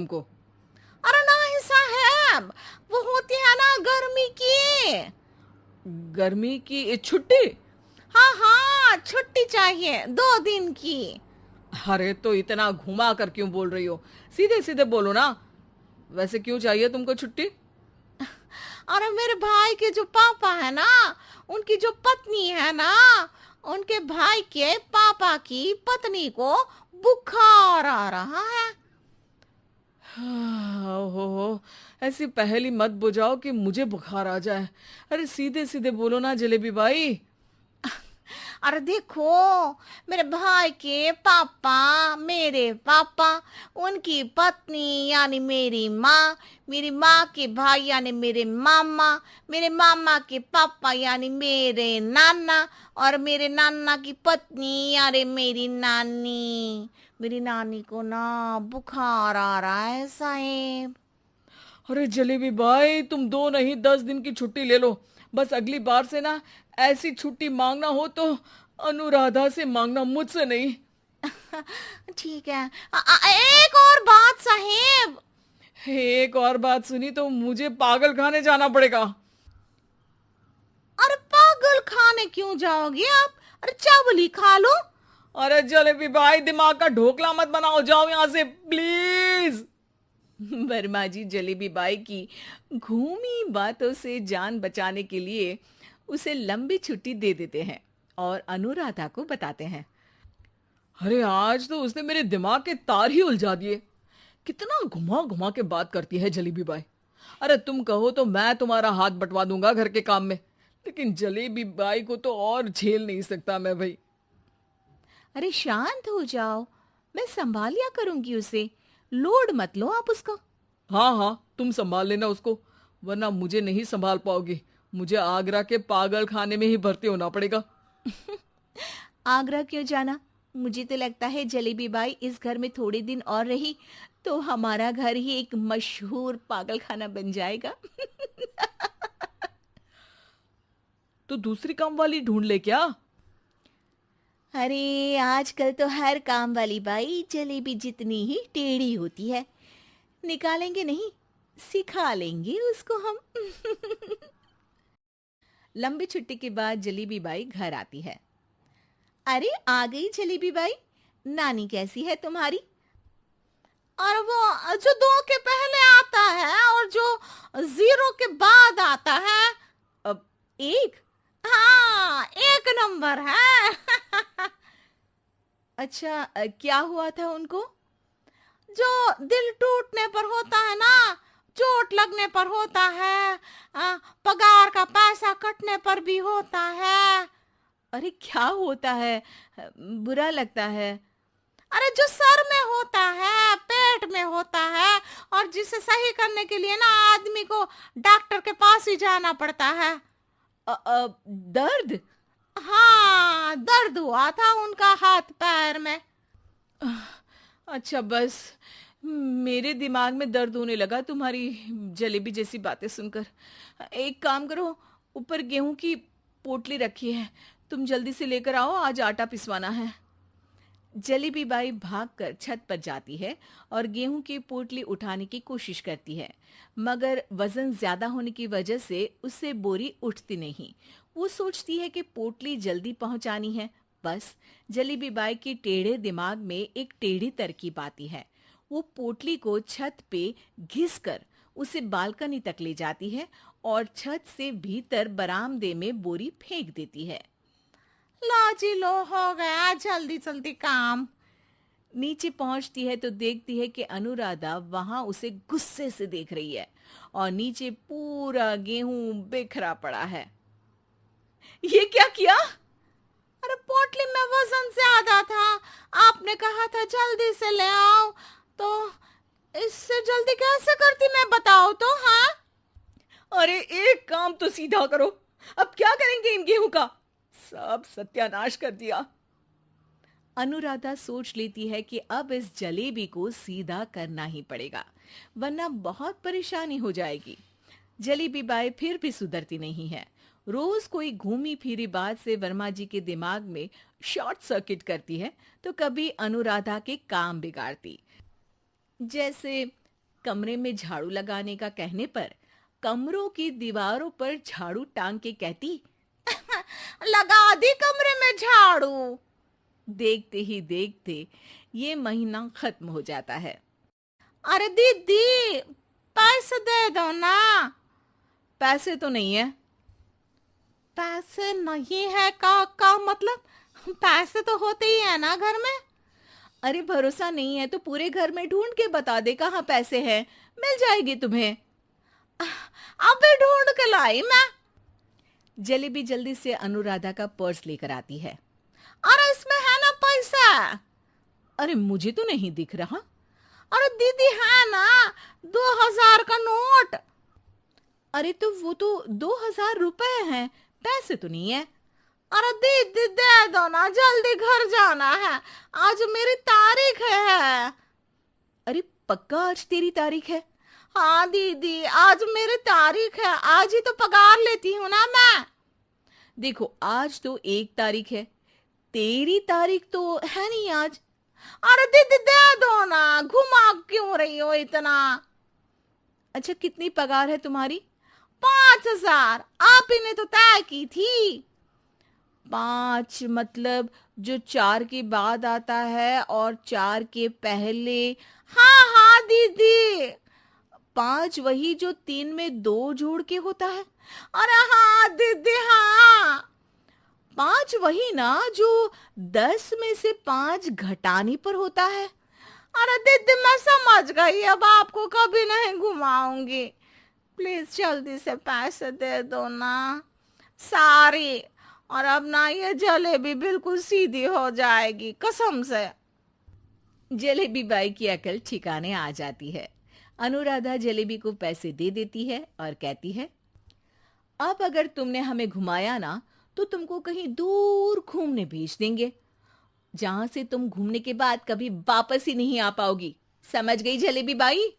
तुमको? अरे नहीं साहब, वो होती है ना गर्मी की। गर्मी की छुट्टी? हाँ हाँ, छुट्टी चाहिए 2 दिन की। अरे तो इतना घुमा कर क्यों बोल रही हो? सीधे सीधे बोलो ना। वैसे क्यों चाहिए तुमको छुट्टी? अरे मेरे भाई के जो पापा है ना, उनकी जो पत्नी है ना, उनके भाई के पापा की पत्नी को बुखार आ रहा है। ओहो, ऐसी पहेली मत बुझाओ कि मुझे बुखार आ जाए। अरे सीधे सीधे बोलो ना जलेबी भाई। अरे देखो, मेरे भाई के पापा, मेरे पापा, उनकी पत्नी यानी मेरी माँ के भाई यानी मेरे मामा के पापा यानी मेरे नाना, और मेरे नाना की पत्नी यानी मेरी नानी को ना बुखार आ रहा है साहेब। अरे जलेबी भाई, तुम 2 नहीं 10 दिन की छुट्टी ले लो। बस अगली बार से ना ऐसी छुट्टी मांगना हो तो अनुराधा से मांगना, मुझसे नहीं। ठीक है। एक और बात साहेब। एक और बात सुनी तो मुझे पागल खाने जाना पड़ेगा। अरे पागल खाने क्यों जाओगे आप? अरे चावल ही खा लो। अरे जलेबी भाई, दिमाग का ढोकला मत बनाओ, जाओ यहां से प्लीज। वर्मा जी जलेबी बाई की घूमी बातों से जान बचाने के लिए उसे लंबी छुट्टी दे देते हैं और अनुराधा को बताते हैं। अरे आज तो उसने मेरे दिमाग के तार ही उलझा दिए। कितना घुमा घुमा के बात करती है जलेबी बाई। अरे तुम कहो तो मैं तुम्हारा हाथ बंटवा दूंगा घर के काम में, लेकिन जलेबी बाई को तो और झेल नहीं सकता मैं भाई। अरे शांत हो जाओ, मैं संभाल लिया करूंगी उसे। लोड मत लो आप उसका। हाँ हाँ, तुम संभाल लेना उसको, वरना मुझे नहीं संभाल पाओगे। मुझे आगरा के पागल खाने में ही भर्ती होना पड़ेगा। आगरा क्यों जाना? मुझे तो लगता है जलेबी बाई इस घर में थोड़े दिन और रही तो हमारा घर ही एक मशहूर पागल खाना बन जाएगा। तो दूसरी काम वाली ढूंढ ले क्या? अरे आजकल तो हर काम वाली बाई जलेबी जितनी ही टेढ़ी होती है। निकालेंगे नहीं, सिखा लेंगे उसको हम। लंबी छुट्टी के बाद जलेबी बाई घर आती है। अरे आ गई जलेबी बाई, नानी कैसी है तुम्हारी? और वो जो 2 के पहले आता है और जो 0 के बाद आता है। अब 1? हाँ, 1 नंबर है। अच्छा, क्या हुआ था उनको? जो दिल टूटने पर होता है ना, चोट लगने पर होता है, पगार का पैसा कटने पर भी होता है। अरे क्या होता है? बुरा लगता है? अरे जो सर में होता है, पेट में होता है, और जिसे सही करने के लिए ना आदमी को डॉक्टर के पास ही जाना पड़ता है। दर्द? हाँ, दर्द हुआ था उनका हाथ पैर में। अच्छा बस, मेरे दिमाग में दर्द होने लगा तुम्हारी जलेबी जैसी बातें सुनकर। एक काम करो, ऊपर गेहूं की पोटली रखी है, तुम जल्दी से लेकर आओ, आज आटा पिसवाना है। जलेबी बाई भागकर छत पर जाती है और गेहूं की पोटली उठाने की कोशिश करती है, मगर वजन ज्यादा होने की वजह से उससे बोरी उठती नहीं। वो सोचती है कि पोटली जल्दी पहुंचानी है। बस जलेबी बाई के टेढ़े दिमाग में एक टेढ़ी तरकीब आती है। वो पोटली को छत पे घिसकर उसे बालकनी तक ले जाती है और छत से भीतर बरामदे में बोरी फेंक देती है। लो जी लो, हो गया जल्दी जल्दी काम। नीचे पहुंचती है तो देखती है कि अनुराधा वहां उसे गुस्से से देख रही है और नीचे पूरा गेहूं बिखरा पड़ा है। ये क्या किया? अरे पोटली में वजन ज्यादा था, आपने कहा था जल्दी से ले आओ, तो इससे जल्दी कैसे करती मैं बताओ तो। हाँ, अरे एक काम तो सीधा करो, अब क्या करेंगे इन गेहूं का? सब सत्यानाश कर दिया। अनुराधा सोच लेती है कि अब इस जलेबी को सीधा करना ही पड़ेगा, वरना बहुत परेशानी हो जाएगी। जलेबी बाई फिर भी सुधरती नहीं है। रोज कोई घूमी फिरी बात से वर्मा जी के दिमाग में शॉर्ट सर्किट करती है, तो कभी अनुराधा के काम बिगाड़ती। जैसे कमरे में झाड़ू लगाने का कहने पर कमरों की दीवारों पर झाड़ू टांग के कहती, लगा दी कमरे में झाड़ू। देखते ही देखते ये महीना खत्म हो जाता है। अरे दीदी, पैसे दे दो ना। पैसे तो नहीं है। पैसे नहीं है का मतलब? पैसे तो होते ही है ना घर में। अरे भरोसा नहीं है तो पूरे घर में ढूंढ के बता दे कहाँ पैसे हैं, मिल जाएगी तुम्हें। अबे ढूंढ के लाई मैं। जलेबी जल्दी से अनुराधा का पर्स लेकर आती है। अरे इसमें है ना पैसा। अरे मुझे तो नहीं दिख रहा। अरे दीदी है ना, 2000 का नोट। अरे तो वो तो 2000 रुपए हैं, पैसे तो नहीं है। अरे दीदी दे दो ना, जल्दी घर जाना है, आज मेरी तारीख है। अरे पक्का आज तेरी तारीख है? हाँ दीदी, आज मेरी तारीख है, आज ही तो पगार लेती हूँ ना मैं। देखो आज तो 1 तारीख है, तेरी तारीख तो है नहीं आज। अरे दीदी दे दो ना, घुमा क्यों रही हो इतना? अच्छा कितनी पगार है तुम्हारी? 5000, आप ही ने तो तय की थी। 5 मतलब जो 4 के बाद आता है और 4 के पहले। हाँ हाँ दीदी। 5 वही जो 3 में 2 जोड़ के होता है। अरे हाँ दीदी हाँ। 5 वही ना जो 10 में से 5 घटाने पर होता है। अरे दीदी मैं समझ गई, अब आपको कभी नहीं घुमाऊंगी। प्लीज जल्दी से पैसे दे दो ना, सारी। और अब ना ये जलेबी बिल्कुल सीधी हो जाएगी कसम से। जलेबी बाई की अकल ठिकाने आ जाती है। अनुराधा जलेबी को पैसे दे देती है और कहती है, अब अगर तुमने हमें घुमाया ना तो तुमको कहीं दूर घूमने भेज देंगे, जहां से तुम घूमने के बाद कभी वापस ही नहीं आ पाओगी। समझ गई जलेबी बाई?